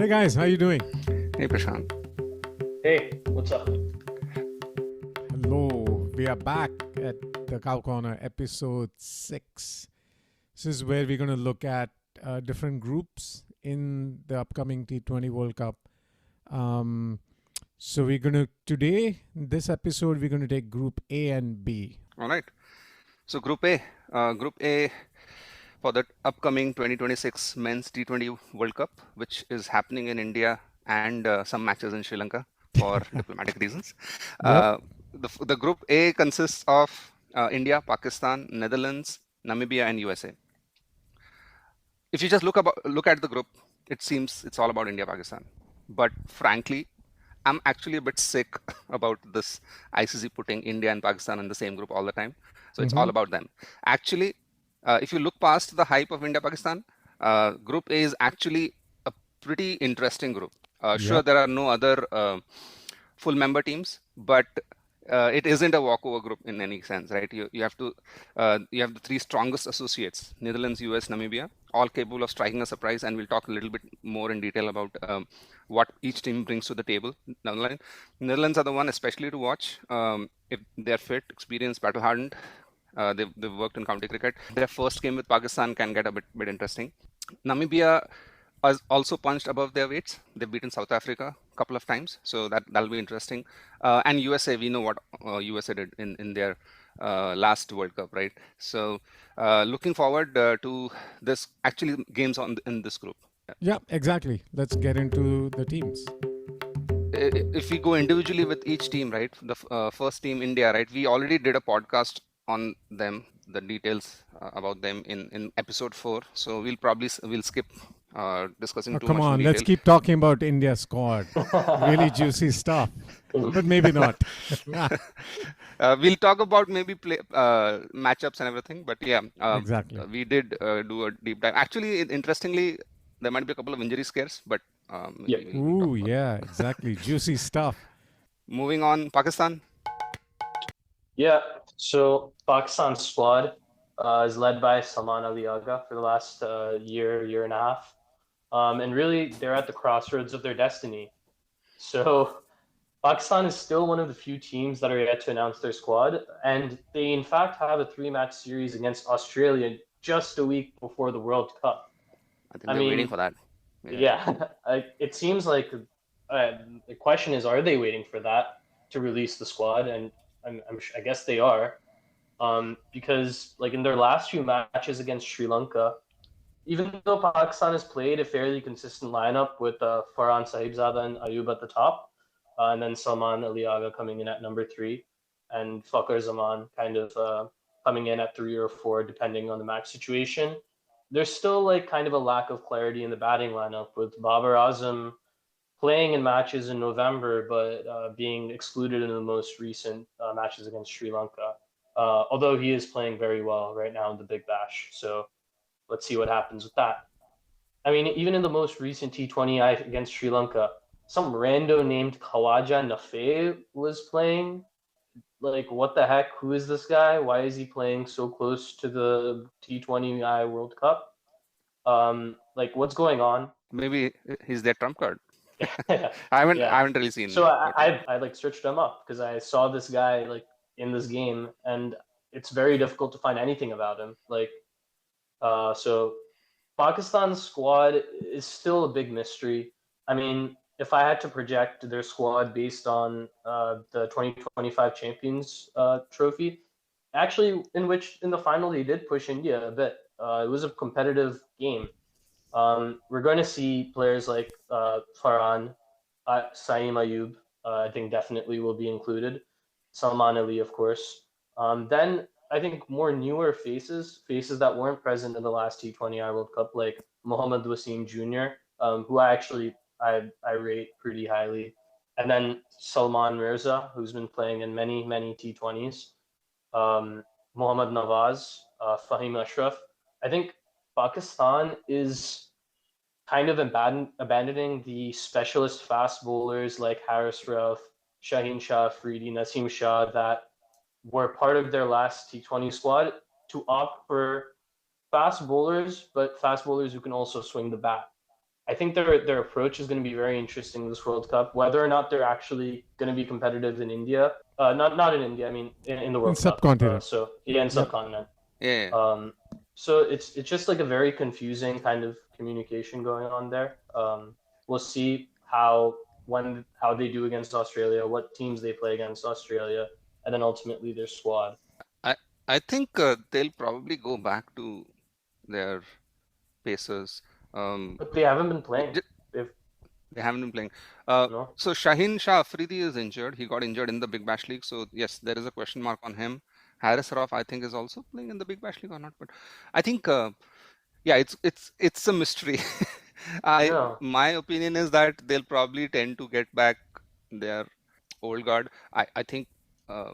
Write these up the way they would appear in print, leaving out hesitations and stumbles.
Hey guys, how you doing? Hey Prashant. Hey, what's up? Hello, we are back at the Cow Corner, episode 6. This is where we're going to look at different groups in the upcoming T20 World Cup. So we're going to, today, this episode, we're going to take Group A and B. All right. So Group A for the upcoming 2026 Men's T20 World Cup, which is happening in India and some matches in Sri Lanka for diplomatic reasons. The Group A consists of India, Pakistan, Netherlands, Namibia, and USA. If you just look at the group, it seems it's all about India, Pakistan. But frankly, I'm actually a bit sick about this ICC putting India and Pakistan in the same group all the time. So it's all about them. Actually, if you look past the hype of India-Pakistan, Group A is actually a pretty interesting group. Sure, there are no other full member teams, but it isn't a walkover group in any sense, right? You have the three strongest associates: Netherlands, US, Namibia, all capable of striking a surprise. And we'll talk a little bit more in detail about what each team brings to the table. Netherlands are the one especially to watch if they're fit, experienced, battle-hardened. They've worked in county cricket. Their first game with Pakistan can get a bit interesting. Namibia has also punched above their weights. They've beaten South Africa a couple of times, so that'll be interesting. And USA, we know what USA did in their last World Cup, right? So looking forward to this actually games in this group. Yeah, exactly. Let's get into the teams. If we go individually with each team, right? The first team, India, right? We already did a podcast on them, the details about them in episode 4. So we'll skip discussing too Come much on, in detail. let's keep talking about India's squad. Really juicy stuff, but maybe not. We'll talk about maybe matchups and everything, but yeah, Exactly. we did do a deep dive. Actually, interestingly, there might be a couple of injury scares, but Ooh, yeah, exactly. Juicy stuff. Moving on, Pakistan. Yeah, so Pakistan's squad is led by Salman Ali Agha for the last year and a half. And really, they're at the crossroads of their destiny. So Pakistan is still one of the few teams that are yet to announce their squad. And they, in fact, have a 3-match series against Australia just a week before the World Cup. I think they're waiting for that. Yeah. It seems like the question is, are they waiting for that to release the squad? And I guess they are, because like in their last few matches against Sri Lanka, even though Pakistan has played a fairly consistent lineup with Farhan Sahibzada and Ayub at the top, and then Salman Ali Agha coming in at number 3, and Fakhar Zaman kind of coming in at 3 or 4 depending on the match situation, there's still like kind of a lack of clarity in the batting lineup, with Babar Azam playing in matches in November, but being excluded in the most recent matches against Sri Lanka. Although he is playing very well right now in the Big Bash. So let's see what happens with that. I mean, even in the most recent T20 against Sri Lanka, some rando named Khawaja Nafe was playing. Like, what the heck? Who is this guy? Why is he playing so close to the T20 World Cup? Like, what's going on? Maybe he's their trump card. I haven't really seen. So I like searched him up because I saw this guy like in this game, and it's very difficult to find anything about him. Like, so Pakistan's squad is still a big mystery. I mean, if I had to project their squad based on the 2025 Champions Trophy, actually, in the final they did push India a bit. It was a competitive game. We're going to see players like Farhan, Saeem Ayub, I think definitely will be included. Salman Ali, of course. Then I think more newer faces that weren't present in the last T20 World Cup, like Mohammad Wasim Jr., who I rate pretty highly. And then Salman Mirza, who's been playing in many T20s. Mohammad Nawaz, Fahim Ashraf. I think Pakistan is kind of abandoning the specialist fast bowlers like Haris Rauf, Shaheen Shah Afridi, Naseem Shah that were part of their last T20 squad to opt for fast bowlers, but fast bowlers who can also swing the bat. I think their approach is going to be very interesting this World Cup. Whether or not they're actually going to be competitive in India, not in India. I mean, in the In World Cup. subcontinent. So yeah, in Yep. subcontinent. Yeah. So it's just like a very confusing kind of communication going on there. We'll see how they do against Australia, what teams they play against Australia, and then ultimately their squad. I I think they'll probably go back to their pacers. But they haven't been playing. J- They've They haven't been playing. no. So Shaheen Shah Afridi is injured. He got injured in the Big Bash League. So yes, there is a question mark on him. Haris Rauf, I think, is also playing in the Big Bash League or not. But I think, yeah, it's a mystery. Yeah. My opinion is that they'll probably tend to get back their old guard. I think uh,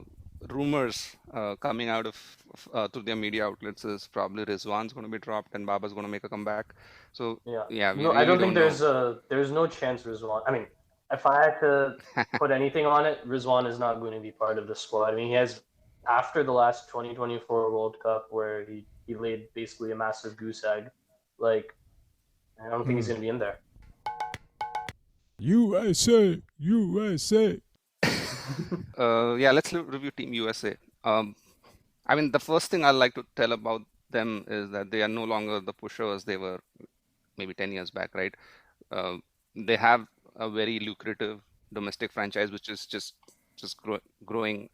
rumors coming out of through their media outlets is probably Rizwan's going to be dropped and Baba's going to make a comeback. So Yeah. yeah, we No, I really don't think don't know. there's no chance Rizwan. I mean, if I had to put anything on it, Rizwan is not going to be part of the squad. I mean, he has after the last 2024 World Cup where he laid basically a massive goose egg. Like, I don't think he's going to be in there. USA, USA. Yeah, let's review Team USA. I mean, the first thing I'd like to tell about them is that they are no longer the pushers they were maybe 10 years back, right? They have a very lucrative domestic franchise, which is just growing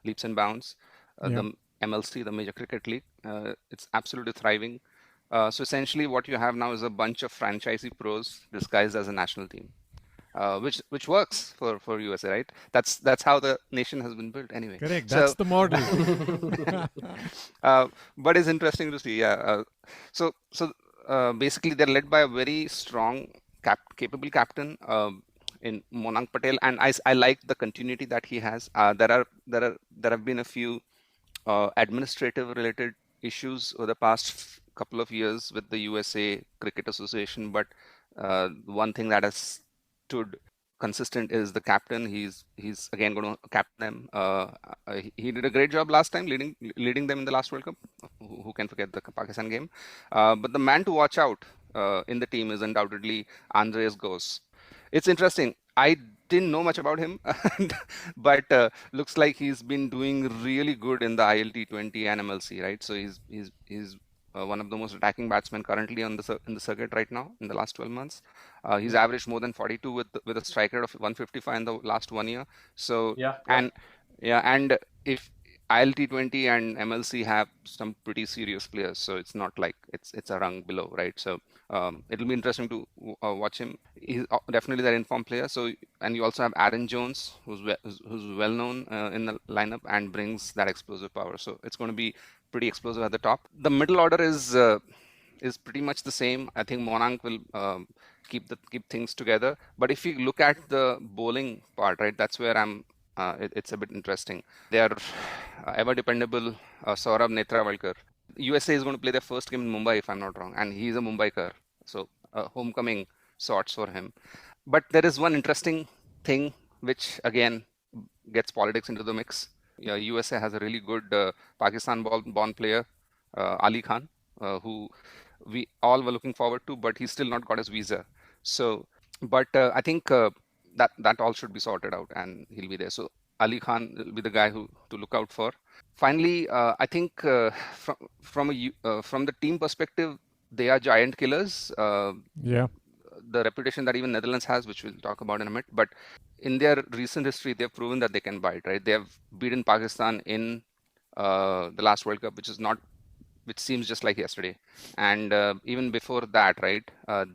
leaps and bounds. Yeah. The MLC, the Major Cricket League, it's absolutely thriving. So essentially, what you have now is a bunch of franchisee pros disguised as a national team. Which works for USA, right? That's how the nation has been built anyway. Correct. So, That's the model. but it's interesting to see. Yeah. So basically, they're led by a very strong, capable captain in Monang Patel, and I like the continuity that he has. There have been a few administrative related issues over the past couple of years with the USA Cricket Association, but one thing that has stood consistent is the captain. He's again going to captain them. He did a great job last time leading them in the last World Cup. Who can forget the Pakistan game? But the man to watch out in the team is undoubtedly Andreas Gose. It's interesting. I didn't know much about him, but looks like he's been doing really good in the T20 and MLC, right? So he's one of the most attacking batsmen currently on in the circuit right now in the last 12 months. He's averaged more than 42 with a strike rate of 155 in the last 1 year. So Yeah. and if T20 and MLC have some pretty serious players, so it's not like it's a rung below, right? So it'll be interesting to watch him. He's definitely their informed player. So and you also have Aaron Jones, who's well known in the lineup and brings that explosive power. So it's going to be pretty explosive at the top. The middle order is pretty much the same. I think Monank will keep things together. But if you look at the bowling part, right, that's where it's a bit interesting. They are ever dependable Saurabh Netravalkar. USA is going to play their first game in Mumbai, if I'm not wrong, and he's a Mumbaikar, so homecoming sorts for him. But there is one interesting thing which again gets politics into the mix. USA has a really good Pakistan-born player, Ali Khan, who we all were looking forward to, but he's still not got his visa. So, but I think that all should be sorted out, and he'll be there. So Ali Khan will be the guy to look out for. Finally, I think from the team perspective, they are giant killers. Yeah. The reputation that even Netherlands has, which we'll talk about in a minute, but in their recent history, they've proven that they can bite, right? They have beaten Pakistan in the last World Cup, which seems just like yesterday. And even before that, right, I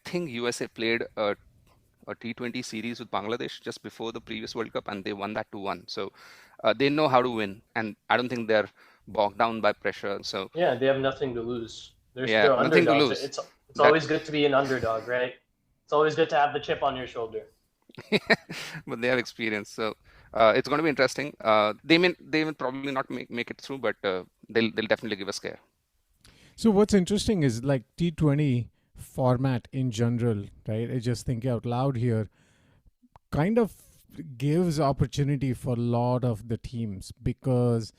think USA played a T20 series with Bangladesh just before the previous World Cup, and they won that 2-1. So they know how to win, and I don't think they're bogged down by pressure. So yeah, they have nothing to lose. They're nothing to underdogs. lose. It's always good to be an underdog, right? It's always good to have the chip on your shoulder. But they have experience, so it's going to be interesting. They will probably not make it through, but they'll definitely give a scare. So what's interesting is like T20 format in general, right? I just think out loud here, kind of gives opportunity for a lot of the teams because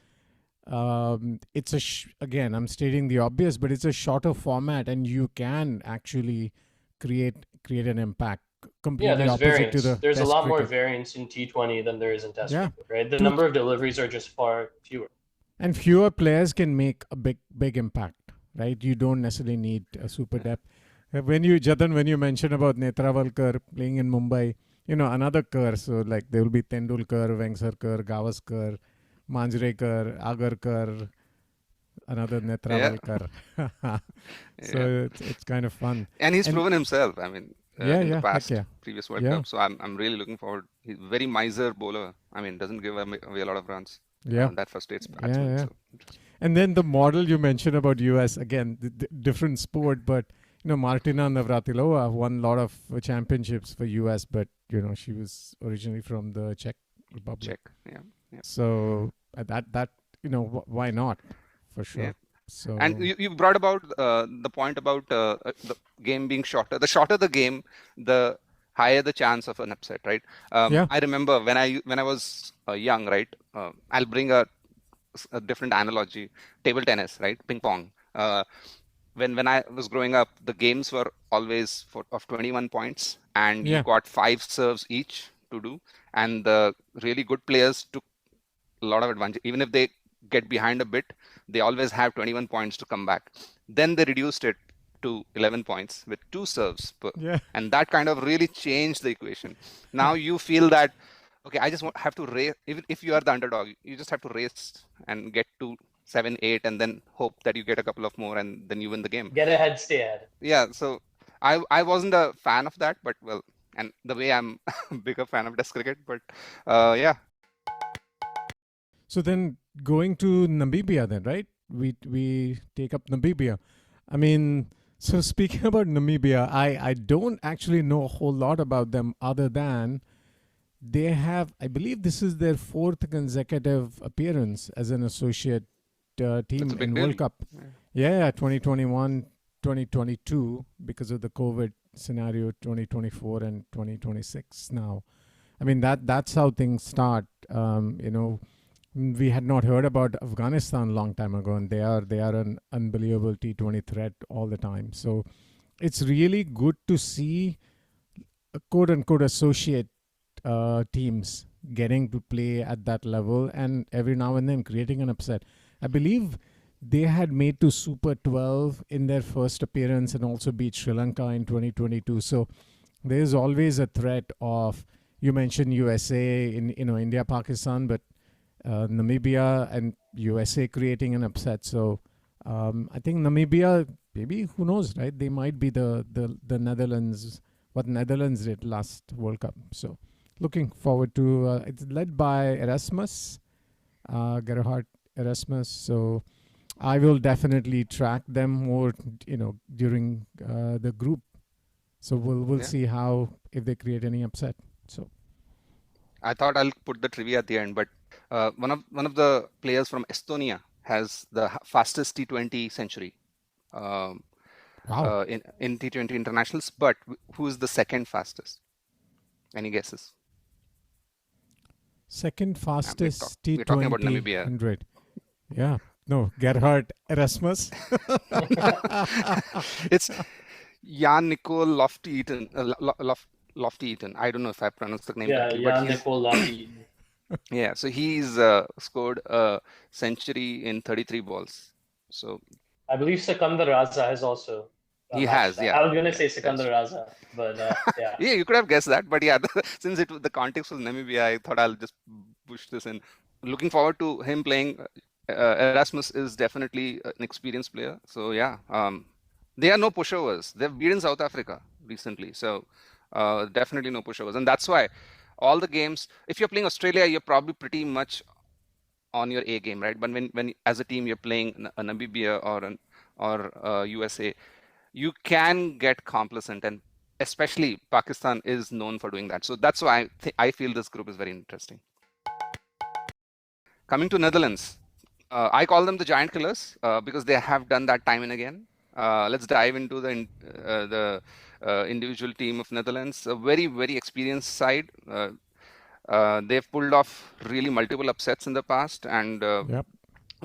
it's again, I'm stating the obvious, but it's a shorter format and you can actually create an impact. Completely there's opposite to variance. the There's a Test lot more cricket. variance in T20 than there is in Test Yeah, cricket, right? The two number of deliveries are just far fewer. and fewer players can make a big impact, right? You don't necessarily need a super depth. When you mentioned about Netravalkar playing in Mumbai, another Kar, so like there will be Tendulkar, Vengsarkar, Gavaskar, Manjrekar, Agarkar, another Netravalkar. So it's kind of fun. And he's And proven himself. I mean, in the past, previous World Yeah. Cup. So I'm really looking forward. He's very miser bowler. I mean, doesn't give away a lot of runs. Yeah. That frustrates batsmen. Yeah. So. And then the model you mentioned about US, again, different sport, but Martina Navratilova won a lot of championships for US, but she was originally from the Czech Republic. Yeah. So that why not? For sure. Yeah. So And you brought about the point about the game being shorter. The shorter the game, the higher the chance of an upset, right? I remember when I was young, right? I'll bring a different analogy. Table tennis, right? Ping pong. When I was growing up, the games were always of 21 points, and you got 5 serves each to do, and the really good players took a lot of advantage. Even if they get behind a bit, they always have 21 points to come back. Then they reduced it to 11 points with 2 serves per, and that kind of really changed the equation. Now you feel that, okay, I just have to race. Even if you are the underdog, you just have to race and get to 7, 8, and then hope that you get a couple of more, and then you win the game. Get ahead, stay ahead. Yeah, so I wasn't a fan of that, but well, and the way I'm a bigger fan of Test cricket, but yeah. So then going to Namibia then, right? We take up Namibia. I mean, so speaking about Namibia, I don't actually know a whole lot about them other than they have, I believe this is their 4th consecutive appearance as an associate team in World Cup. Yeah, 2021, 2022, because of the COVID scenario, 2024 and 2026 now. I mean, that's how things start. We had not heard about Afghanistan a long time ago, and they are an unbelievable T20 threat all the time. So it's really good to see quote unquote associate teams getting to play at that level, and every now and then creating an upset. I believe they had made to Super 12 in their first appearance and also beat Sri Lanka in 2022. So there's always a threat of, you mentioned USA in India, Pakistan, but Namibia and USA creating an upset. So I think Namibia, maybe, who knows, right? They might be the Netherlands, what Netherlands did last World Cup. So looking forward to, it's led by Erasmus, Gerhard Erasmus. So I will definitely track them more, during the group. So we'll see how, if they create any upset. So I thought I'll put the trivia at the end, but one of the players from Estonia has the fastest T20 century wow. In T20 internationals. But who's the second fastest? Any guesses? Second fastest T20 we're talking about Namibia. 100. Yeah. No, Gerhard Erasmus. It's Jan Nicole Lofty-Eaton. Lofty-Eaton. I don't know if I pronounced the name correctly. Jan Nicole Lofty-Eaton. Yeah, so he's scored a century in 33 balls. So I believe Sikandar Raza has also. He has, yeah. I was going to say Sikandar Raza, but yeah. Yeah, you could have guessed that, but yeah, since the context was Namibia, I thought I'll just push this in. Looking forward to him playing. Erasmus is definitely an experienced player. So yeah, they are no pushovers. They've beaten South Africa recently. So definitely no pushovers. And that's why all the games, if you're playing Australia, you're probably pretty much on your A game, right? But when as a team you're playing a Namibia or USA, you can get complacent, and especially Pakistan is known for doing that. So that's why I feel this group is very interesting. Coming to Netherlands, I call them the giant killers because they have done that time and again. Let's dive into the individual team of Netherlands. A very, very experienced side. They've pulled off really multiple upsets in the past, and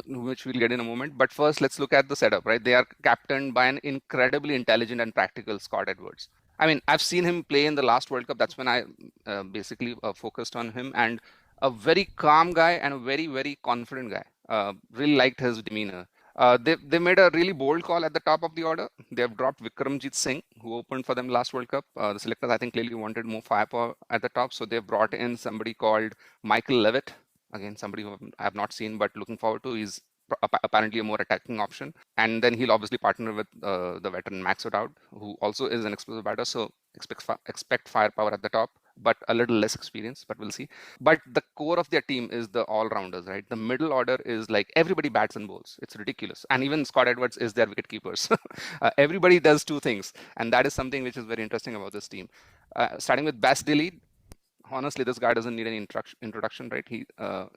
which we'll get in a moment. But first, let's look at the setup, right? They are captained by an incredibly intelligent and practical Scott Edwards. I mean, I've seen him play in the last World Cup. That's when I basically focused on him, and a very calm guy and a very, very confident guy. Really liked his demeanor. They made a really bold call at the top of the order. They have dropped Vikramjit Singh, who opened for them last World Cup. The selectors, I think, clearly wanted more firepower at the top, so they've brought in somebody called Michael Levitt. Again, somebody who I have not seen, but looking forward to. He's apparently a more attacking option. And then he'll obviously partner with the veteran Max O'Dowd, who also is an explosive batter. So expect firepower at the top, but a little less experience, but we'll see. But the core of their team is the all-rounders, right? The middle order is like everybody bats and bowls. It's ridiculous. And even Scott Edwards is their wicket keepers. Everybody does two things. And that is something which is very interesting about this team. Starting with Bas Dilly, honestly, this guy doesn't need any introduction, right? He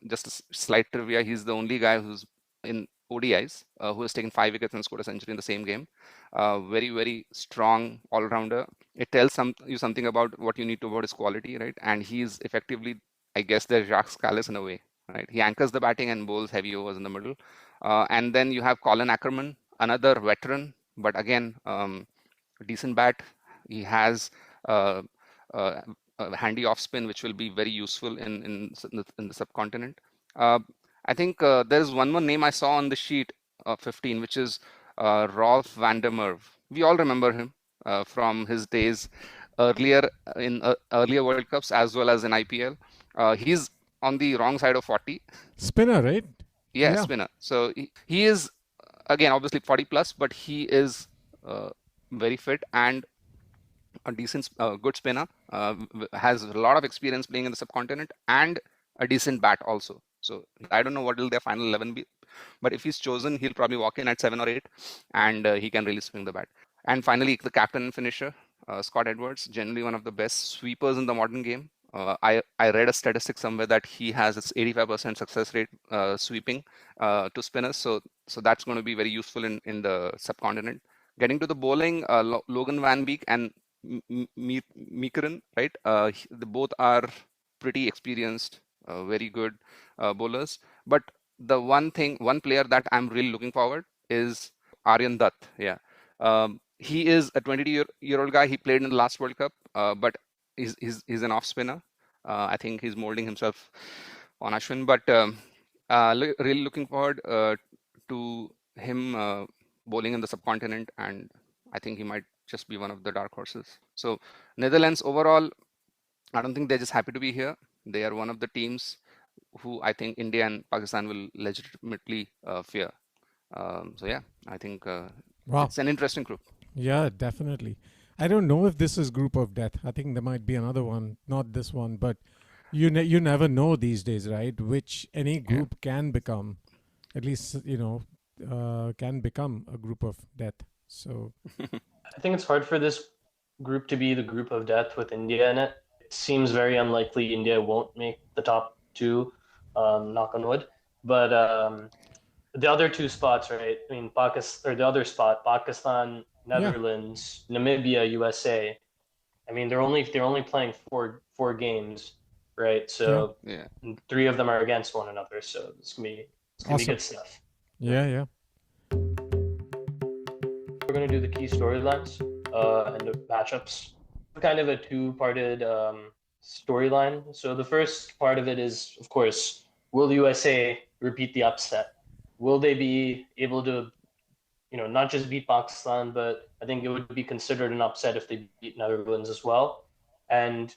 just a slight trivia. He's the only guy who's in ODIs who has taken 5 wickets and scored a century in the same game. Very, very strong all-rounder. It tells you something about what you need to about his quality, right? And he's effectively, I guess, the Jacques Kallis in a way, right? He anchors the batting and bowls heavy overs in the middle. And then you have Colin Ackerman, another veteran, but again, decent bat. He has a handy off spin, which will be very useful in the subcontinent. I think there's one more name I saw on the sheet, 15, which is Rolf van der Merwe. We all remember him from his days earlier in earlier World Cups as well as in IPL. He's on the wrong side of 40. Spinner, right? Yeah, spinner. So he is, again, obviously 40 plus, but he is very fit and a decent, good spinner, has a lot of experience playing in the subcontinent and a decent bat also. So I don't know what will their final 11 be, but if he's chosen, he'll probably walk in at 7 or 8 and he can really swing the bat. And finally, the captain and finisher, Scott Edwards, generally one of the best sweepers in the modern game. I read a statistic somewhere that he has its 85% success rate sweeping to spinners. So that's going to be very useful in the subcontinent. Getting to the bowling, Logan Van Beek and Meekeren, right? They both are pretty experienced, very good bowlers. But the one player that I'm really looking forward is Aryan Dutt. Yeah. He is a 22-year-old guy. He played in the last World Cup, but he's an off spinner. I think he's molding himself on Ashwin, but really looking forward to him bowling in the subcontinent, and I think he might just be one of the dark horses. So Netherlands overall, I don't think they're just happy to be here. They are one of the teams who I think India and Pakistan will legitimately fear. So yeah, I think it's an interesting group. Yeah, definitely. I don't know if this is group of death. I think there might be another one, not this one, but you never know these days, right? Which any group can become, at least, can become a group of death. So I think it's hard for this group to be the group of death with India in it. It seems very unlikely India won't make the top 2, knock on wood. But the other 2 spots, right? I mean, the other spot, Pakistan, Netherlands, Namibia, USA. I mean, they're only playing four games, right? So 3 of them are against one another. So it's gonna be good stuff. Yeah. We're gonna do the key storylines and the matchups. Kind of a 2-parted storyline. So the first part of it is, of course, will the USA repeat the upset? Will they be able to, not just beat Pakistan, but I think it would be considered an upset if they beat Netherlands as well. And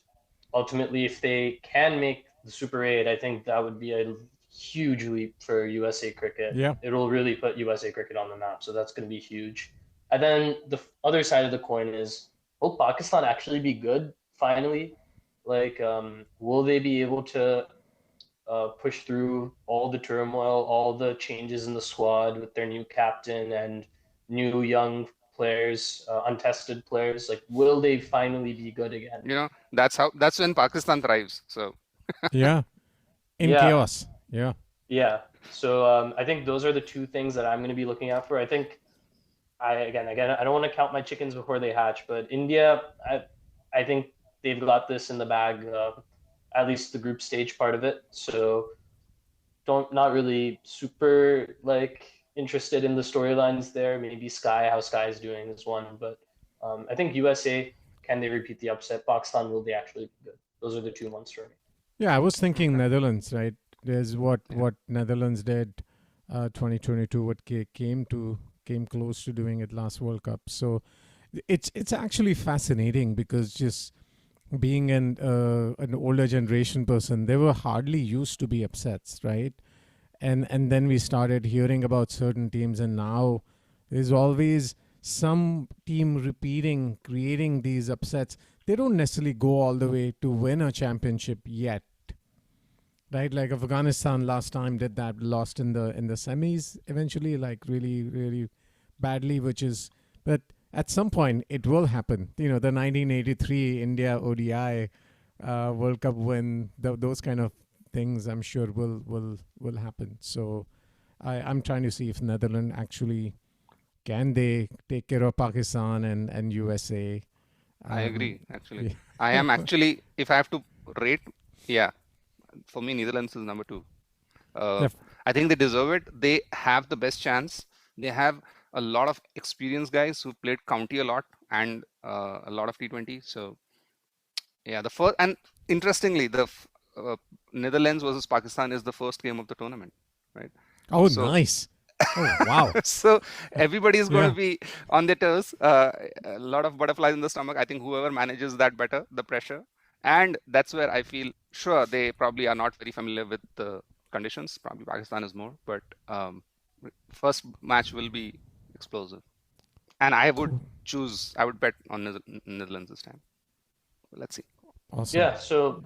ultimately, if they can make the Super 8, I think that would be a huge leap for USA cricket. Yeah. It'll really put USA cricket on the map. So that's going to be huge. And then the other side of the coin is, will Pakistan actually be good finally? Like, will they be able to push through all the turmoil, all the changes in the squad with their new captain and new young players, untested players? Like, will they finally be good again? That's when Pakistan thrives. So chaos. Yeah. So I think those are the 2 things that I'm going to be looking out for. I think I don't want to count my chickens before they hatch, but India, I think they've got this in the bag, at least the group stage part of it. So not really super interested in the storylines there. Maybe how Sky is doing is one, but I think USA can they repeat the upset? Pakistan, will they actually be good? Those are the two ones for me. Yeah, I was thinking Okay. Netherlands, right? There's what Yeah. Netherlands did 2022, what came close to doing it last World Cup. So it's actually fascinating because just being an older generation person, they were hardly used to be upsets, right? And then we started hearing about certain teams, and now there's always some team repeating, creating these upsets. They don't necessarily go all the way to win a championship yet, right? Like Afghanistan last time did that, lost in the semis eventually, like really really badly, which is, but at some point it will happen. The 1983 India ODI World Cup win, those kind of things, I'm sure will happen. So I'm trying to see if Netherlands actually can they take care of Pakistan and USA. I agree, actually. Yeah. I am actually, if I have to rate, yeah, for me, Netherlands is number 2. Def- I think they deserve it. They have the best chance. They have a lot of experienced guys who played county a lot and a lot of T20. So yeah, the first, and interestingly, uh, Netherlands versus Pakistan is the first game of the tournament, right? oh, So nice. Oh, wow. so everybody is going Yeah. to be on their toes. A lot of butterflies in the stomach. I think whoever manages that better, the pressure, and that's where I feel sure they probably are not very familiar with the conditions. Probably Pakistan is more, but first match will be explosive, and I would Cool. I would bet on Netherlands this time. Let's see. Awesome. Yeah, so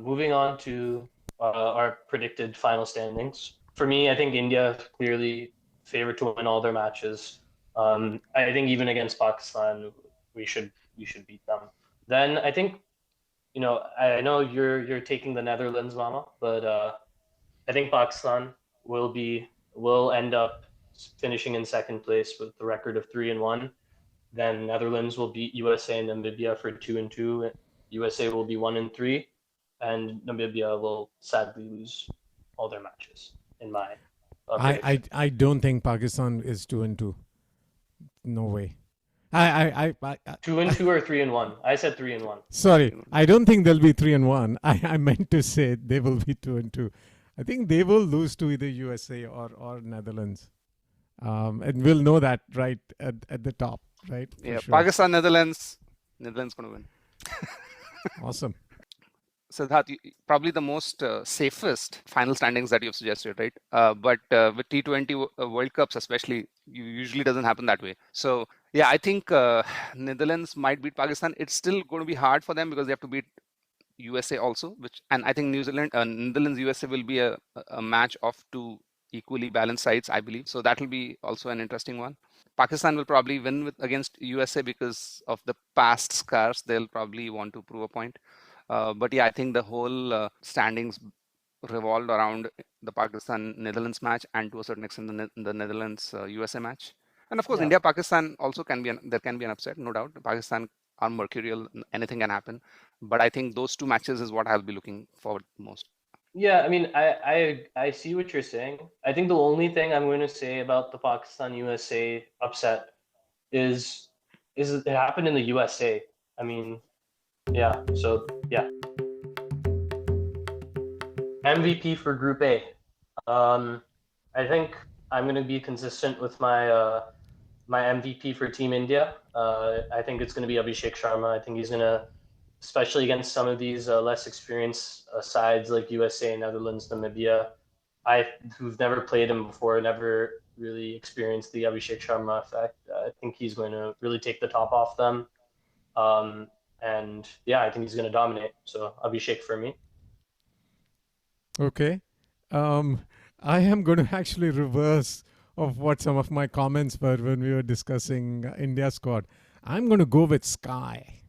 moving on to our predicted final standings. For me, I think India clearly favored to win all their matches. I think even against Pakistan, we should beat them. Then I think, I know you're taking the Netherlands, Mama, but I think Pakistan will end up finishing in second place with the record of 3-1. Then Netherlands will beat USA and Namibia for 2-2. USA will be 1-3, and Namibia will sadly lose all their matches. In my I prediction. I don't think Pakistan is 2-2. No way. I 2-2 or 3-1. I said 3-1. sorry. I don't think they'll be 3-1. I meant to say they will be 2-2. I think they will lose to either USA or Netherlands. And we'll know that right at the top, right? For Yeah, sure. Pakistan, Netherlands going to win. Awesome. Siddharth, probably the most safest final standings that you've suggested, right? But with T20 World Cups, especially, usually doesn't happen that way. So yeah, I think Netherlands might beat Pakistan. It's still going to be hard for them because they have to beat USA also, and I think Netherlands USA will be a match of two equally balanced sides, I believe. So that will be also an interesting one. Pakistan will probably win against USA because of the past scars. They'll probably want to prove a point. But yeah, I think the whole standings revolved around the Pakistan-Netherlands match, and to a certain extent the Netherlands-USA match. And of course, Yeah. India-Pakistan also there can be an upset, no doubt. Pakistan are mercurial, anything can happen. But I think those two matches is what I'll be looking forward most. Yeah, I mean, I see what you're saying. I think the only thing I'm going to say about the Pakistan USA upset is it happened in the USA. I mean, yeah. So yeah, MVP for Group A. I think I'm going to be consistent with my MVP for Team India. I think it's going to be Abhishek Sharma. I think he's going to, especially against some of these less experienced sides like USA, Netherlands, Namibia, who've never played him before, never really experienced the Abhishek Sharma effect. I think he's going to really take the top off them. And yeah, I think he's going to dominate. So Abhishek for me. Okay. I am going to actually reverse of what some of my comments were when we were discussing India squad. I'm going to go with Sky.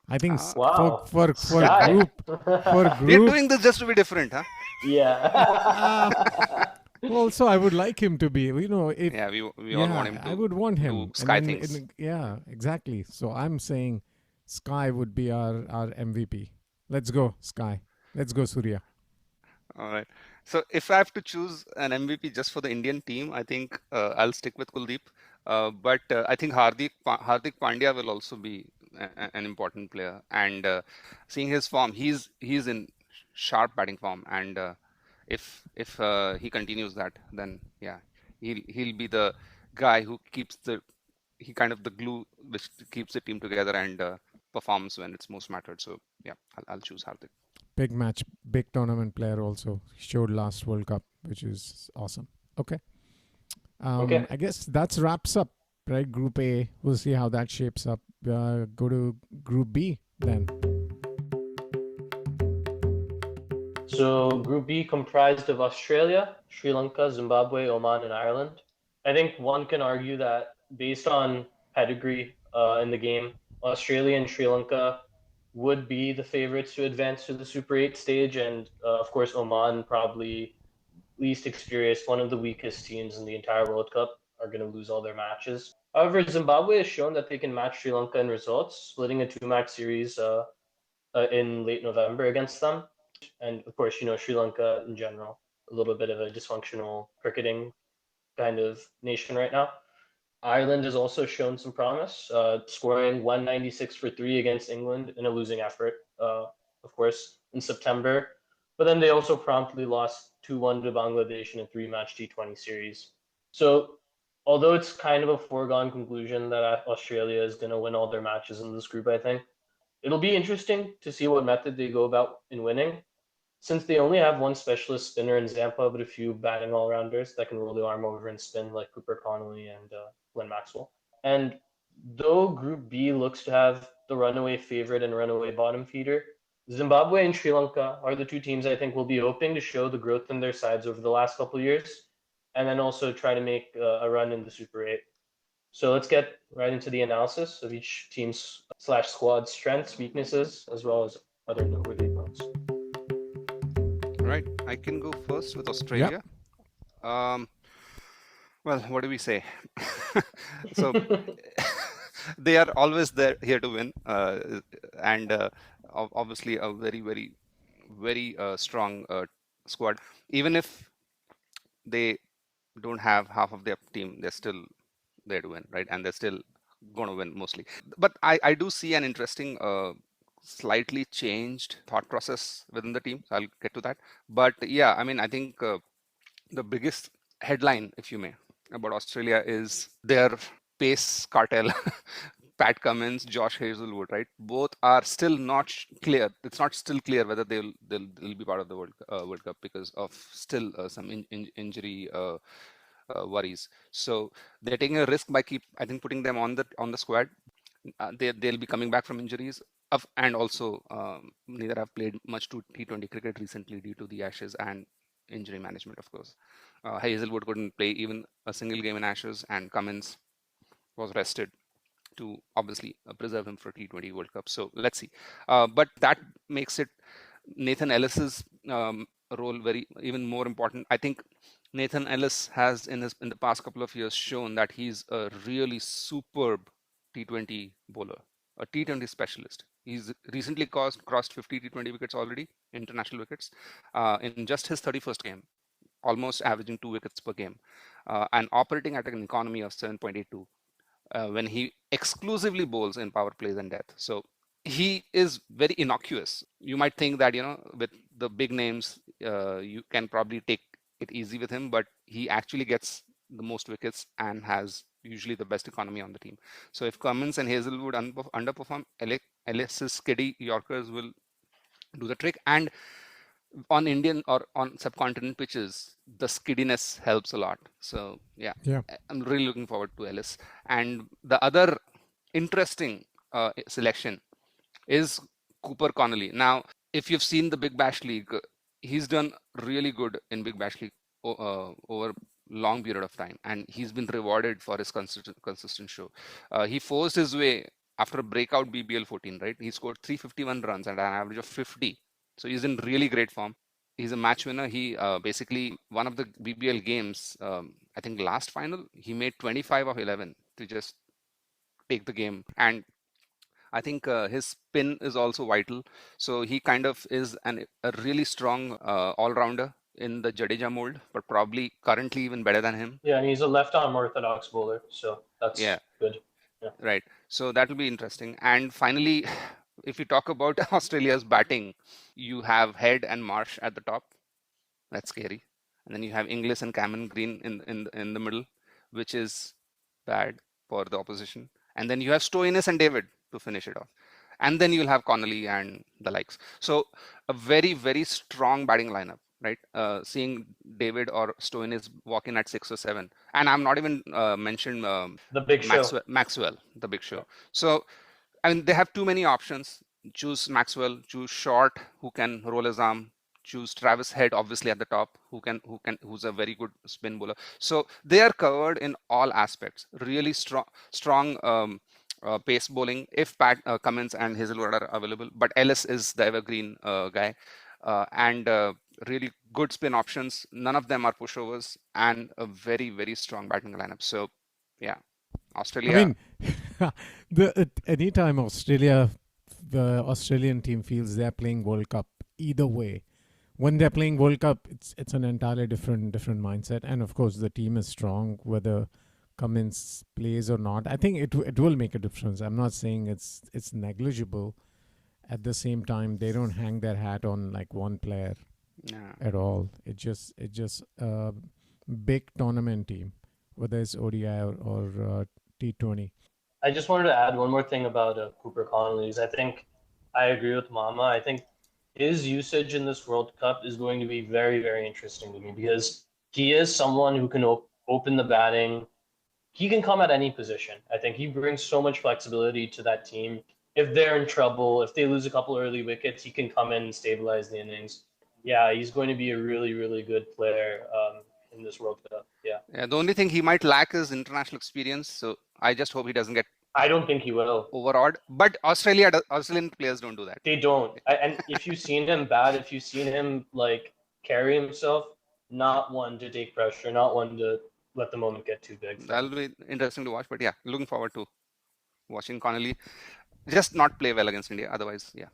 I think Ah. Wow. for Sky. group We're group. doing this just to be different, huh? Yeah. Also, I would like him to be. If Yeah, we all want him to I would want do him. Sky things. Yeah, exactly. So I'm saying Sky would be our MVP. Let's go, Sky. Let's go, Surya. All right. So if I have to choose an MVP just for the Indian team, I think I'll stick with Kuldeep. But I think Hardik Pandya will also be an important player. And seeing his form, he's in sharp batting form, and if he continues that, then yeah, he'll be the guy who keeps he kind of the glue which keeps the team together and performs when it's most mattered. So yeah, I'll choose Hardik. Big match, big tournament player also. Showed last World Cup, which is awesome. Okay. Okay. I guess that's wraps up, right? Group A. We'll see how that shapes up. Go to Group B then. So Group B comprised of Australia, Sri Lanka, Zimbabwe, Oman, and Ireland. I think one can argue that based on pedigree in the game, Australia and Sri Lanka would be the favorites to advance to the Super 8 stage, and of course Oman, probably least experienced, one of the weakest teams in the entire World Cup, are going to lose all their matches. However, Zimbabwe has shown that they can match Sri Lanka in results, splitting a two-match series in late November against them. And of course, Sri Lanka in general, a little bit of a dysfunctional cricketing kind of nation right now. Ireland has also shown some promise, scoring 196 for three against England in a losing effort, of course, in September. But then they also promptly lost 2-1 to Bangladesh in a three-match T20 series. So, although it's kind of a foregone conclusion that Australia is going to win all their matches in this group, I think it'll be interesting to see what method they go about in winning, since they only have one specialist spinner in Zampa, but a few batting all-rounders that can roll the arm over and spin, like Cooper Connolly and Glenn Maxwell. And though Group B looks to have the runaway favorite and runaway bottom feeder, Zimbabwe and Sri Lanka are the two teams I think will be hoping to show the growth in their sides over the last couple of years, and then also try to make a run in the Super 8. So let's get right into the analysis of each team's / squad's strengths, weaknesses, as well as other noteworthy points. Right, I can go first with Australia. Well, what do we say? So they are always here to win, and obviously a very, very, very strong squad. Even if they don't have half of their team, they're still there to win, right? And they're still going to win mostly. But I do see an interesting, slightly changed thought process within the team. So I'll get to that. But yeah, I mean, I think the biggest headline, if you may, about Australia is their pace cartel. Pat Cummins, Josh Hazelwood, right? Both are still not clear. It's not still clear whether they'll be part of the World Cup because of still some injury worries. So they're taking a risk by putting them on the squad. They'll be coming back from injuries, and also neither have played much to T20 cricket recently due to the Ashes and injury management, of course. Hazelwood couldn't play even a single game in Ashes, and Cummins was rested to obviously preserve him for T20 World Cup. So let's see. But that makes it Nathan Ellis's role even more important. I think Nathan Ellis has in the past couple of years shown that he's a really superb T20 bowler, a T20 specialist. He's recently crossed 50 T20 wickets already, international wickets, in just his 31st game, almost averaging 2 wickets per game, and operating at an economy of 7.82 when he exclusively bowls in power plays and death. So he is very innocuous. You might think that, with the big names, you can probably take it easy with him, but he actually gets the most wickets and has usually the best economy on the team. So if Cummins and Hazelwood underperform, Ellis's skiddy Yorkers will do the trick. And on Indian or on subcontinent pitches, the skiddiness helps a lot. So yeah, I'm really looking forward to Ellis. And the other interesting selection is Cooper Connolly. Now, if you've seen the Big Bash League, he's done really good in Big Bash League over long period of time, and he's been rewarded for his consistent show. He forced his way after a breakout BBL 14, right? He scored 351 runs at an average of 50. So he's in really great form. He's a match winner. He basically, one of the BBL games, I think last final, he made 25 of 11 to just take the game. And I think his spin is also vital. So he kind of is a really strong all-rounder in the Jadeja mold, but probably currently even better than him. Yeah, and he's a left-arm orthodox bowler, so that's good. Yeah. Right. So that will be interesting. And finally, if you talk about Australia's batting, you have Head and Marsh at the top. That's scary. And then you have Inglis and Cameron Green in the middle, which is bad for the opposition. And then you have Stoinis and David to finish it off. And then you'll have Connolly and the likes. So a very, very strong batting lineup, right? Seeing David or Stoinis walk in at 6 or 7. And I'm not even mentioned The Big Show. Maxwell, the Big Show. So, I mean, they have too many options. Choose Maxwell, choose Short, who can roll his arm, choose Travis Head, obviously at the top, who's a very good spin bowler. So they are covered in all aspects. Really strong pace bowling if Pat Cummins and Hazelwood are available. But Ellis is the evergreen guy, and really good spin options. None of them are pushovers, and a very, very strong batting lineup. So, yeah, Australia. I mean, anytime the Australian team feels they're playing World Cup, either way, when they're playing World Cup, it's an entirely different mindset. And of course, the team is strong, whether Cummins plays or not. I think it will make a difference. I'm not saying it's negligible. At the same time, they don't hang their hat on like one player at all. It's just a big tournament team, whether it's ODI or T20. I just wanted to add one more thing about Cooper Connolly. I think I agree with Mama. I think his usage in this World Cup is going to be very, very interesting to me because he is someone who can open the batting. He can come at any position. I think he brings so much flexibility to that team. If they're in trouble, if they lose a couple early wickets, he can come in and stabilize the innings. Yeah, he's going to be a really, really good player in this World Cup. Yeah. The only thing he might lack is international experience. So I just hope he doesn't get. I don't think he will. Overawed. But Australian players don't do that. They don't. And if you've seen him bat, if you've seen him like carry himself, not one to take pressure, not one to let the moment get too big. That'll be interesting to watch. But yeah, looking forward to watching Connolly just not play well against India. Otherwise, yeah.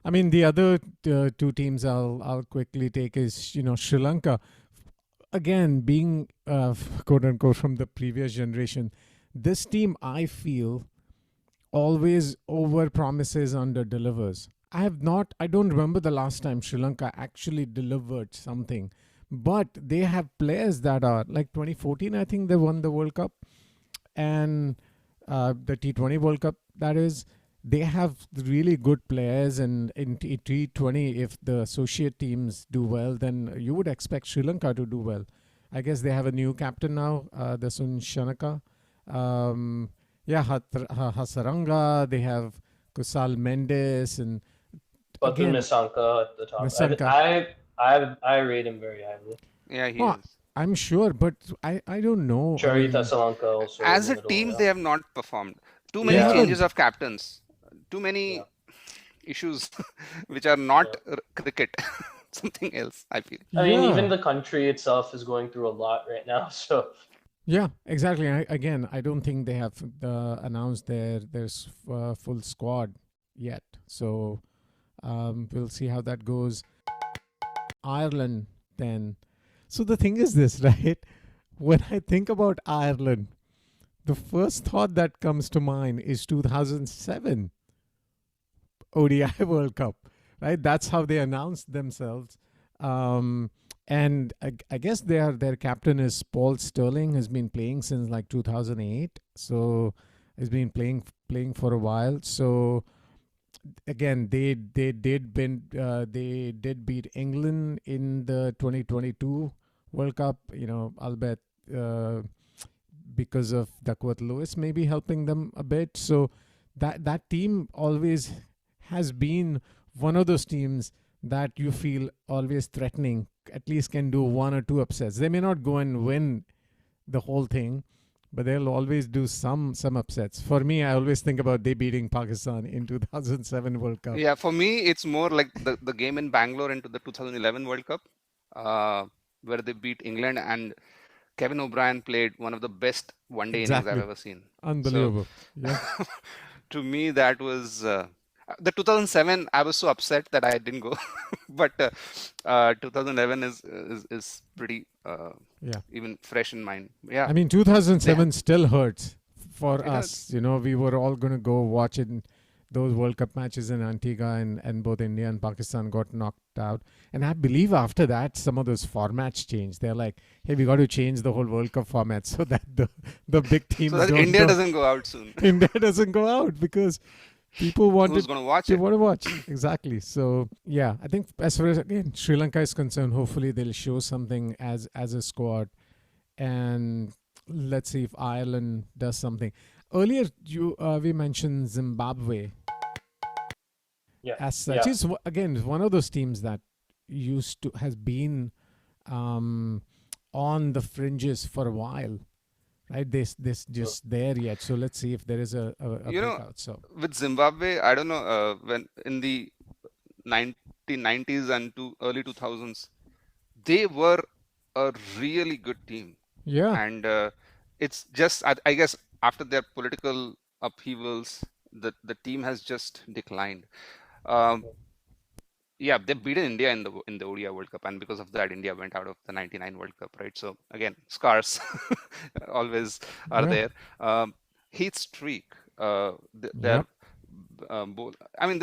I mean, the other two teams I'll quickly take is, Sri Lanka. Again, being quote unquote from the previous generation, this team, I feel, always over promises, under delivers. I don't remember the last time Sri Lanka actually delivered something, but they have players that are like 2014, I think they won the World Cup, and the T20 World Cup, that is. They have really good players, and in T20, if the associate teams do well, then you would expect Sri Lanka to do well. I guess they have a new captain now, the Sun Shanaka. Hasaranga. They have Kusal Mendes and Batu Nisanka at the top. I rate him very highly. Yeah, he is. I'm sure, but I don't know. Charita Salanka also. As a team, they have not performed. Too many changes of captains. Too many issues which are not cricket, something else, I feel. I mean, even the country itself is going through a lot right now. So. Yeah, exactly. I don't think they have announced their full squad yet. So we'll see how that goes. Ireland then. So the thing is this, right? When I think about Ireland, the first thought that comes to mind is 2007 ODI World Cup, right? That's how they announced themselves. And I guess their captain is Paul Sterling, has been playing since like 2008. So he's been playing for a while. So again, they did beat England in the 2022 World Cup, albeit because of Duckworth Lewis maybe helping them a bit. So that team always has been one of those teams that you feel always threatening, at least can do one or two upsets. They may not go and win the whole thing, but they'll always do some upsets. For me, I always think about they beating Pakistan in 2007 World Cup. Yeah, for me, it's more like the game in Bangalore into the 2011 World Cup, where they beat England, and Kevin O'Brien played one of the best one-day innings I've ever seen. Unbelievable. So, yeah. To me, that was... the 2007, I was so upset that I didn't go. But 2011 is pretty even fresh in mind. Yeah. I mean, 2007 still hurts for You know, us. We were all going to go watch those World Cup matches in Antigua, and both India and Pakistan got knocked out. And I believe after that, some of those formats changed. They're like, hey, we got to change the whole World Cup format so that the big so teams that don't India go. doesn't go out soon. India doesn't go out because people Who's wanted going to watch to it? want to watch. Exactly. So yeah, I think as far as again Sri Lanka is concerned, hopefully they'll show something as a squad, and let's see if Ireland does something. Earlier, we mentioned Zimbabwe Yeah, as such. yeah. Is again one of those teams that has been um, on the fringes for a while, right? This So, just there yet. So let's see if there is a You know, breakout. So with Zimbabwe, I don't know, when in the 1990s and early 2000s, they were a really good team. yeah, And it's just, I guess, after their political upheavals, the team has just declined. Um, yeah, they beaten India in the ODI World Cup, and because of that, India went out of the '99 World Cup, right? So again, scars always are yeah, there. Heat streak, they're yep, both. I mean,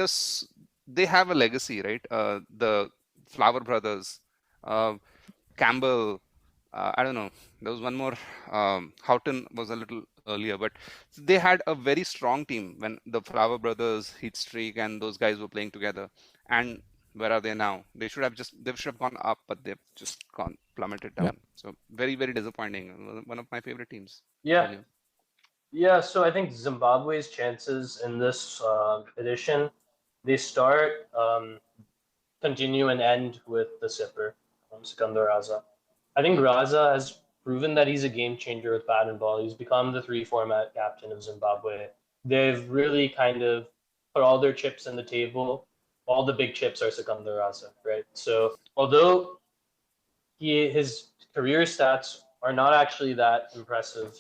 they have a legacy, right? The Flower Brothers, uh, Campbell. I don't know. There was one more. Houghton was a little earlier, but they had a very strong team when the Flower Brothers, Heat Streak, and those guys were playing together. And where are they now? They should have gone up, but they've just gone plummeted yep. down. So very, very disappointing. One of my favorite teams yeah, earlier. yeah. So I think Zimbabwe's chances in this edition, they start, continue, and end with the Sipper, Sikandar Raza. I think Hmm. Raza has proven that he's a game changer with bat and ball. He's become the three format captain of Zimbabwe. They've really kind of put all their chips on the table. All the big chips are Sikandar Raza, right? So although his career stats are not actually that impressive,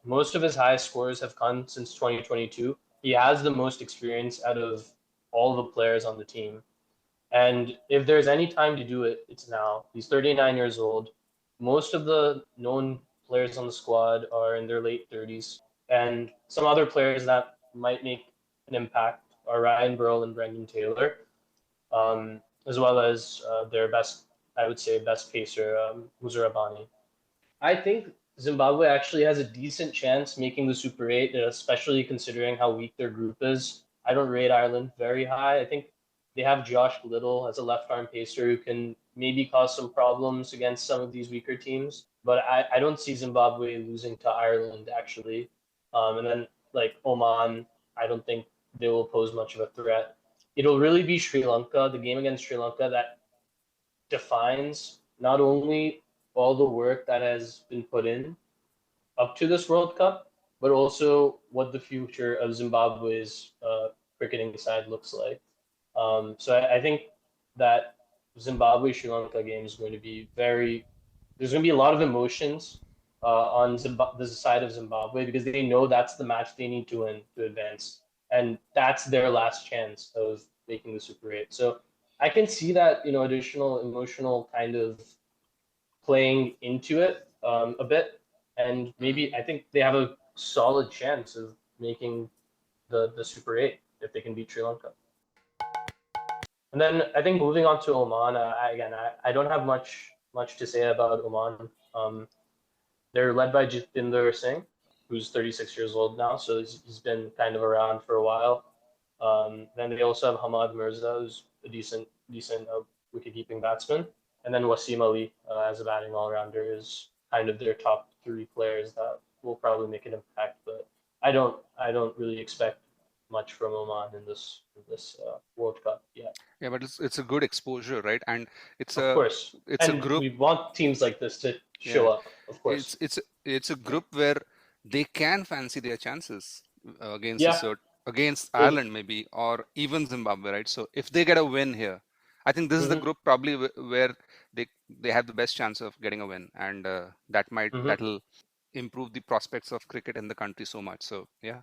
most of his highest scores have come since 2022. He has the most experience out of all the players on the team. And if there's any time to do it, it's now. He's 39 years old. Most of the known players on the squad are in their late 30s. And some other players that might make an impact are Ryan Burrell and Brendan Taylor, as well as their best, I would say, best pacer, Muzurabani. I think Zimbabwe actually has a decent chance making the Super 8, especially considering how weak their group is. I don't rate Ireland very high. I think they have Josh Little as a left arm pacer who can maybe cause some problems against some of these weaker teams. But I don't see Zimbabwe losing to Ireland, actually. And then, like Oman, I don't think they will pose much of a threat. It'll really be Sri Lanka, the game against Sri Lanka, that defines not only all the work that has been put in up to this World Cup, but also what the future of Zimbabwe's cricketing side looks like. So I think that Zimbabwe Sri Lanka game is going to be very. There's going to be a lot of emotions on the side of Zimbabwe because they know that's the match they need to win to advance, and that's their last chance of making the Super 8. So I can see that additional emotional kind of playing into it a bit, and Hmm. maybe I think they have a solid chance of making the Super 8 if they can beat Sri Lanka. And then I think moving on to Oman, I don't have much to say about Oman. They're led by Jitinder Singh, who's 36 years old now, so he's been kind of around for a while. Then they also have Hamad Mirza, who's a decent wicket-keeping batsman, and then Wasim Ali as a batting all-rounder is kind of their top three players that will probably make an impact. But I don't really expect much from Oman in this World Cup yet. Yeah, but it's a good exposure, right? And it's Of a course, it's a and group. we want teams like this to show Yeah, up. Of course, it's a group where they can fancy their chances against yeah. against It, Ireland maybe, or even Zimbabwe, right? So if they get a win here, I think this is the mm-hmm, group probably where they have the best chance of getting a win, and mm-hmm. that'll improve the prospects of cricket in the country so much. So yeah,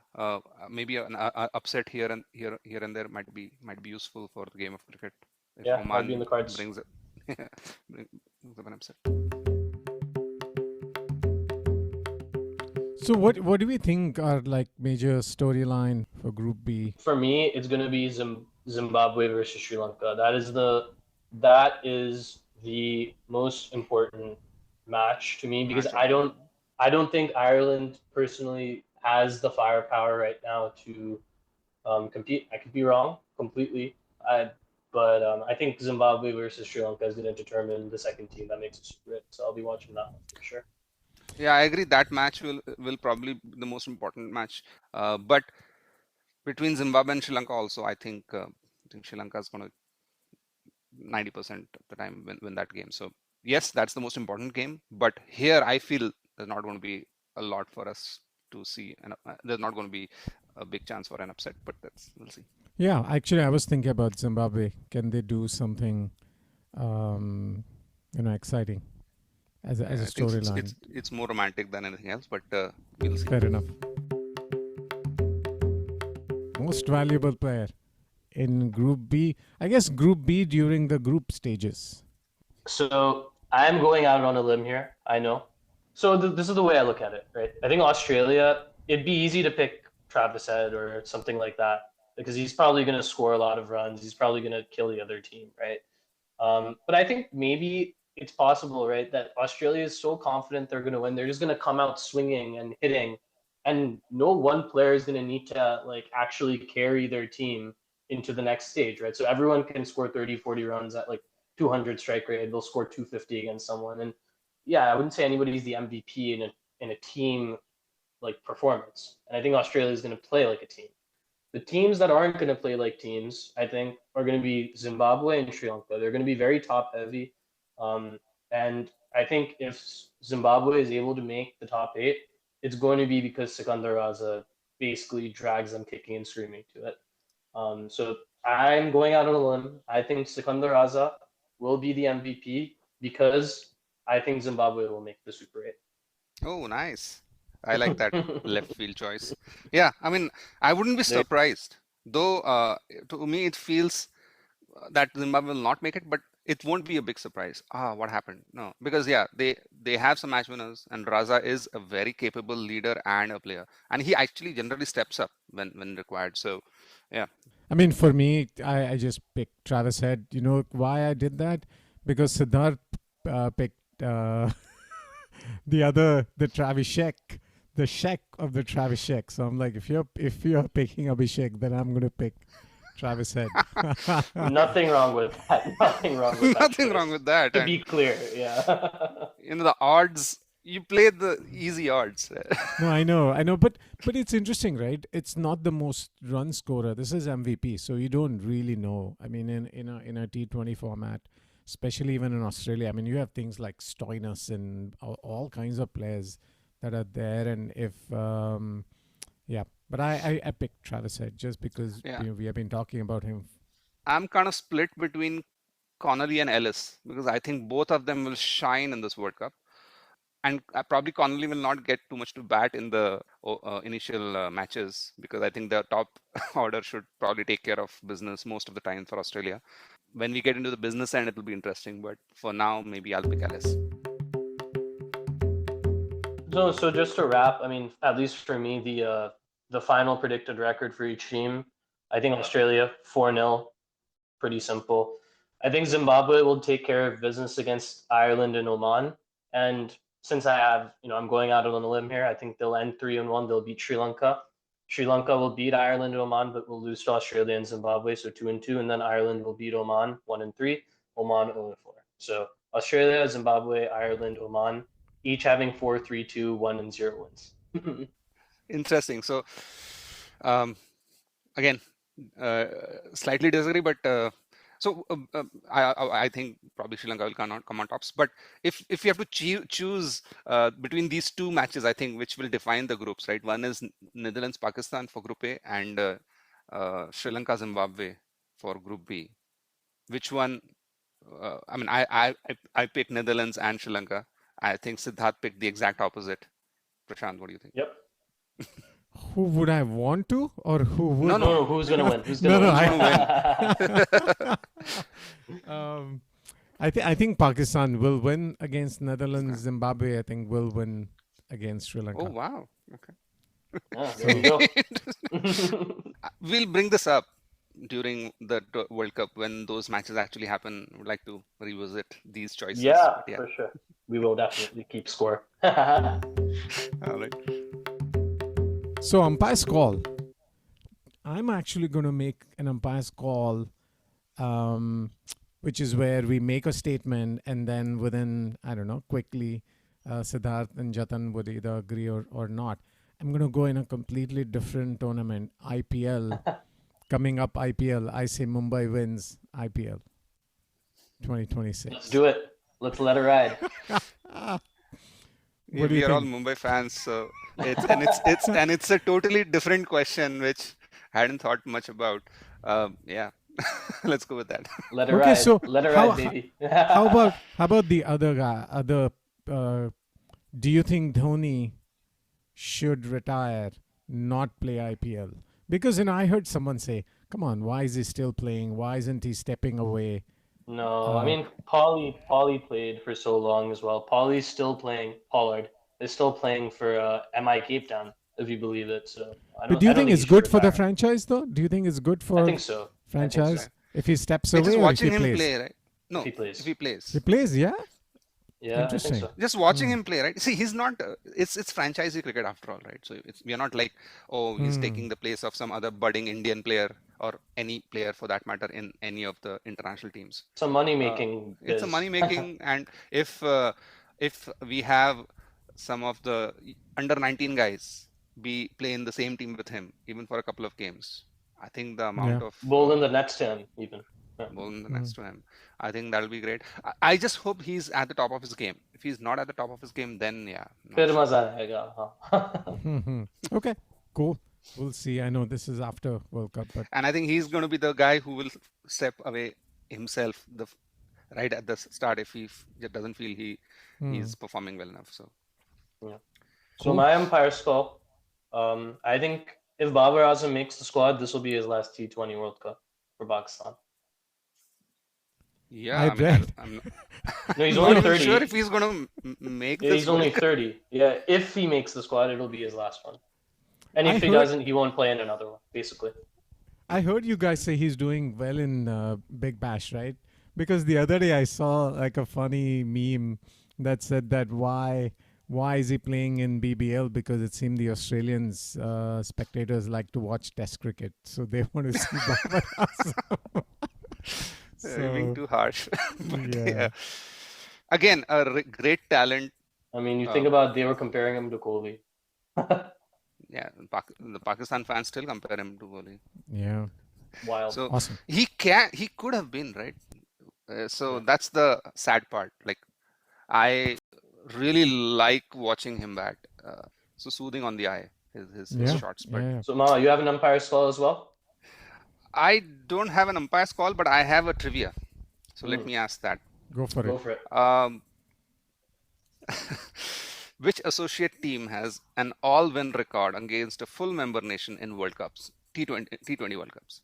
maybe an upset here and there might be useful for the game of cricket if Yeah, might be in Oman the cards. brings it brings up an upset. So what do we think are like major storyline for Group B? For me, it's going to be Zimbabwe versus Sri Lanka. That is the most important match to me because Matchup. I don't think Ireland personally has the firepower right now to compete. I could be wrong completely. But I think Zimbabwe versus Sri Lanka is going to determine the second team that makes it Super 8. So I'll be watching that one for sure. Yeah, I agree. That match will probably be the most important match. But between Zimbabwe and Sri Lanka also, I think Sri Lanka is going to 90% of the time win that game. So yes, that's the most important game. But here, I feel there's not going to be a lot for us to see, and there's not going to be a big chance for an upset. But we'll see. Yeah, actually, I was thinking about Zimbabwe. Can they do something, exciting as a I think storyline? it's more romantic than anything else. But we'll see. Fair enough. Most valuable player in Group B. I guess Group B during the group stages. So I'm going out on a limb here. I know. So this is the way I look at it, right? I think Australia, it'd be easy to pick Travis Head or something like that because he's probably going to score a lot of runs. He's probably going to kill the other team, right? But I think maybe it's possible, right, that Australia is so confident they're going to win. They're just going to come out swinging and hitting, and no one player is going to need to like actually carry their team into the next stage, right? So everyone can score 30, 40 runs at like 200 strike rate. They'll score 250 against someone. And yeah, I wouldn't say anybody's the MVP in a team like performance. And I think Australia is going to play like a team. The teams that aren't going to play like teams, I think, are going to be Zimbabwe and Sri Lanka. They're going to be very top heavy. And I think if Zimbabwe is able to make the top 8, it's going to be because Sikandar Raza basically drags them kicking and screaming to it. So I'm going out on a limb. I think Sikandar Raza will be the MVP because I think Zimbabwe will make the Super 8. Oh, nice. I like that left field choice. Yeah, I mean, I wouldn't be surprised. Though, to me, it feels that Zimbabwe will not make it, but it won't be a big surprise. What happened? No, because yeah, they have some match winners, and Raza is a very capable leader and a player, and he actually generally steps up when required. So, yeah. I mean, for me, I just picked Travis Head. You know why I did that? Because Siddharth picked the Travis Sheck, the Sheck of the Travis Sheck. So I'm like, if you're picking Abhishek, then I'm gonna pick Travis Head. Nothing wrong with that. Nothing wrong with that. Nothing wrong with that. To be clear, yeah. The odds. You played the easy odds. No, I know, but it's interesting, right? It's not the most run scorer. This is MVP, so you don't really know. I mean, in a T20 format, especially even in Australia, I mean, you have things like Stoinis and all kinds of players that are there. And if but I picked Travis Head just because we have been talking about him. I'm kind of split between Connolly and Ellis because I think both of them will shine in this World Cup. And probably Connolly will not get too much to bat in the initial matches because I think the top order should probably take care of business most of the time for Australia. When we get into the business end, it will be interesting. But for now, maybe I'll pick Ellis. So just to wrap, I mean, at least for me, the final predicted record for each team, I think Australia 4-0, pretty simple. I think Zimbabwe will take care of business against Ireland and Oman, and since I'm going out on a limb here, I think they'll end 3-1. They'll beat Sri Lanka. Sri Lanka will beat Ireland and Oman, but will lose to Australia and Zimbabwe, so 2-2. And then Ireland will beat Oman 1-3, Oman 0-4. So Australia, Zimbabwe, Ireland, Oman, each having 4-3-2, 1-0 wins. Interesting. So, again, slightly disagree, but. I think probably Sri Lanka will come on tops. But if you have to choose between these two matches, I think which will define the groups, right? One is Netherlands Pakistan for Group A and Sri Lanka Zimbabwe for Group B. Which one? I mean, I picked Netherlands and Sri Lanka. I think Siddharth picked the exact opposite. Prashant, what do you think? Yep. Who would I want to, or who would? No. Who's gonna win? Who's gonna win? I think Pakistan will win against Netherlands. Zimbabwe, I think, will win against Sri Lanka. Oh wow! Yeah, there you go. We'll bring this up during the World Cup when those matches actually happen. Would like to revisit these choices. Yeah, But for sure. We will definitely keep score. all right. So umpire's call. I'm actually going to make an umpire's call, which is where we make a statement and then within, I don't know, quickly, Siddharth and Jatan would either agree or not. I'm going to go in a completely different tournament, IPL. Coming up IPL, I say Mumbai wins IPL 2026. Let's do it. Let's let it ride. What do We you are all think? Mumbai fans, so it's a totally different question which I hadn't thought much about. Yeah, let's go with that. Let it Okay, ride. so Let it how- ride, baby. How about the other guy? Do you think Dhoni should retire, not play IPL? Because I heard someone say, "Come on, why is he still playing? Why isn't he stepping away?" No, I mean Paulie played for so long as well. Paulie's still playing. Pollard is still playing for MI Cape Town, if you believe it. So But do you think it's good for the franchise? franchise, though? Do you think it's good I for think so. franchise so. if he steps It's away just or if he watching him plays? play, right? No, If he plays. if he plays. He plays, yeah. Yeah, I Interesting. think so. Just watching him play, right? See, he's not. It's franchisee cricket after all, right? So we are not like, oh, he's taking the place of some other budding Indian player or any player for that matter in any of the international teams. It's a money making. It's a money making, and if we have some of the under 19 guys play in the same team with him, even for a couple of games, I think the amount of Bowl in the nets to him, even. ball in the nets to him, I think that'll be great. I just hope he's at the top of his game. If he's not at the top of his game, then yeah. Fir maza aayega, huh? Okay, cool. We'll see. I know this is after World Cup, but And I think he's going to be the guy who will step away himself right at the start if he doesn't feel he's performing well enough. So Yeah. So my umpire score, I think if Babar Azam makes the squad, this will be his last T20 World Cup for Pakistan. yeah, I I mean, read. I'm No, he's not only even 30. sure if he's going to make Yeah, this. he's only World Cup. 30. Yeah, if he makes the squad, it'll be his last one. And if I he heard- doesn't, he won't play in another one, basically. I heard you guys say he's doing well in Big Bash, right? Because the other day I saw like a funny meme that said that why is he playing in BBL? Because it seemed the Australians spectators like to watch Test cricket, so they want to see Babar Azam. You're being too harsh. But Yeah. yeah. Again, a great talent. I mean, you think about they were comparing him to Kohli. Yeah, the Pakistan fans still compare him to Kohli. Yeah, Wild. So awesome. he could have been, right? So that's the sad part. Like, I really like watching him bat. So soothing on the eye, his Yeah. shots. But Yeah. So, Mama, you have an umpire score as well? I don't have an umpire's call, but I have a trivia. So let me ask that. Go for Go it. for it. Which associate team has an all-win record against a full member nation in World Cups, T20 World Cups?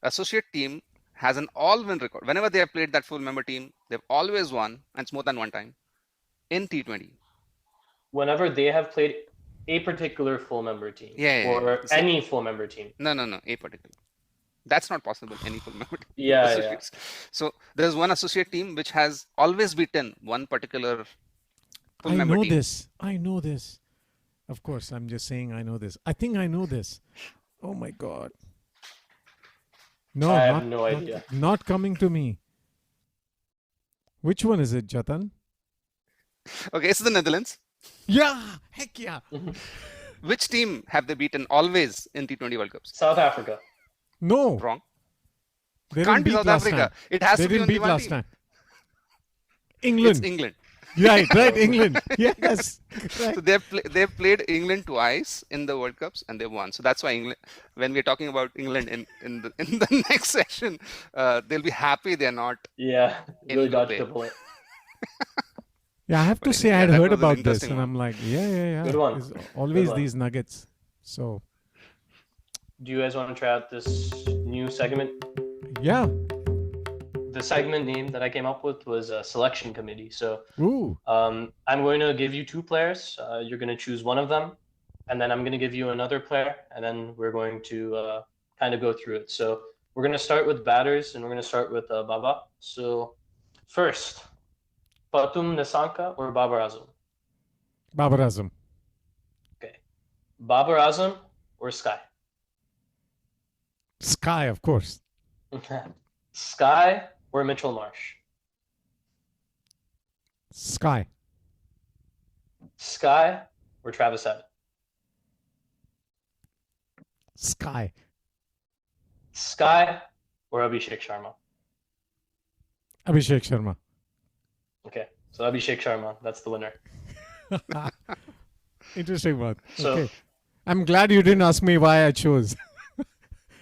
Associate team has an all-win record. Whenever they have played that full member team, they've always won, and it's more than one time, in T20. Whenever they have played a particular full member team, or So- any full member team. No, a particular. That's not possible, any full member team. Yeah, yeah. Associates. So there's one associate team which has always beaten one particular full I member know team. this. I know this. Of course, I'm just saying I know this. I think I know this. Oh my God. No, I have no idea. Not coming to me. Which one is it, Jatan? Okay, it's the Netherlands. Yeah, heck yeah. Which team have they beaten always in T20 World Cups? South Africa. No, Wrong. they Can't didn't be beat South last Africa. time. It has They to be didn't only beat one last team. time. It's England. England. Right, England. Yes. So they've played England twice in the World Cups and they won. So that's why England. When we're talking about England in the next session, they'll be happy they're not. Yeah, In really Group dodged A. a bullet. Yeah, I have to But say I had that heard was an about this interesting and one. I'm like, yeah. Good one. There's always one. these nuggets. So, Do you guys want to try out this new segment? yeah. the segment name that I came up with was a selection committee. So Ooh. I'm going to give you two players. You're going to choose one of them, and then I'm going to give you another player, and then we're going to kind of go through it. So we're going to start with batters, and we're going to start with Baba. So first, Patum Nisanka or Babar Azam? Babar Azam. Okay. Babar Azam or Sky? Sky, of course. Sky or Mitchell Marsh? Sky. Sky or Travis Head? Sky. Sky or Abhishek Sharma? Abhishek Sharma. Okay, so Abhishek Sharma, that's the winner. Interesting one. So, Okay. I'm glad you didn't ask me why I chose.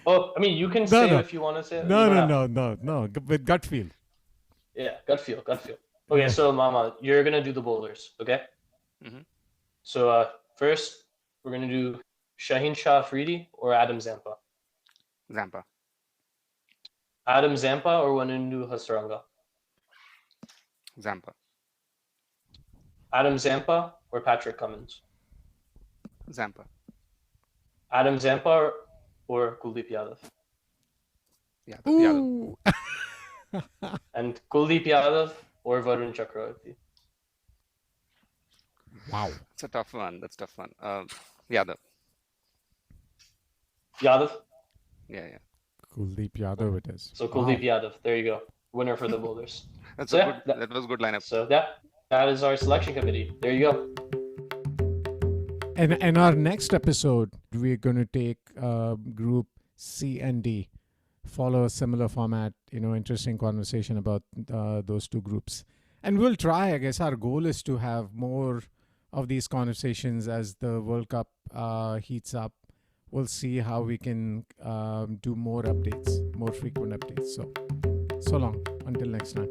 oh, I mean, you can No, say no. if you want to say it. No. With gut feel. Yeah, gut feel. Okay, so Mama, you're gonna do the bowlers, okay? Mhm. So first, we're gonna do Shaheen Shah Afridi or Adam Zampa. Zampa. Adam Zampa or Wanindu Hasaranga. Zampa. Adam Zampa or Patrick Cummins. Zampa. Adam Zampa or Kuldeep Yadav. Yadav. Ooh. And Kuldeep Yadav or Varun Chakravarti. Wow. That's a tough one. Yadav. Yadav. Yeah. Kuldeep Yadav it is. So Kuldeep Yadav. There you go. Winner for the bowlers. That's So, a yeah, good. That was a good lineup. So that is our selection committee. There you go. And in our next episode, we're going to take group C and D, follow a similar format, interesting conversation about those two groups. And we'll try, I guess our goal is to have more of these conversations as the World Cup heats up. We'll see how we can do more updates, more frequent updates. So long. Until next time.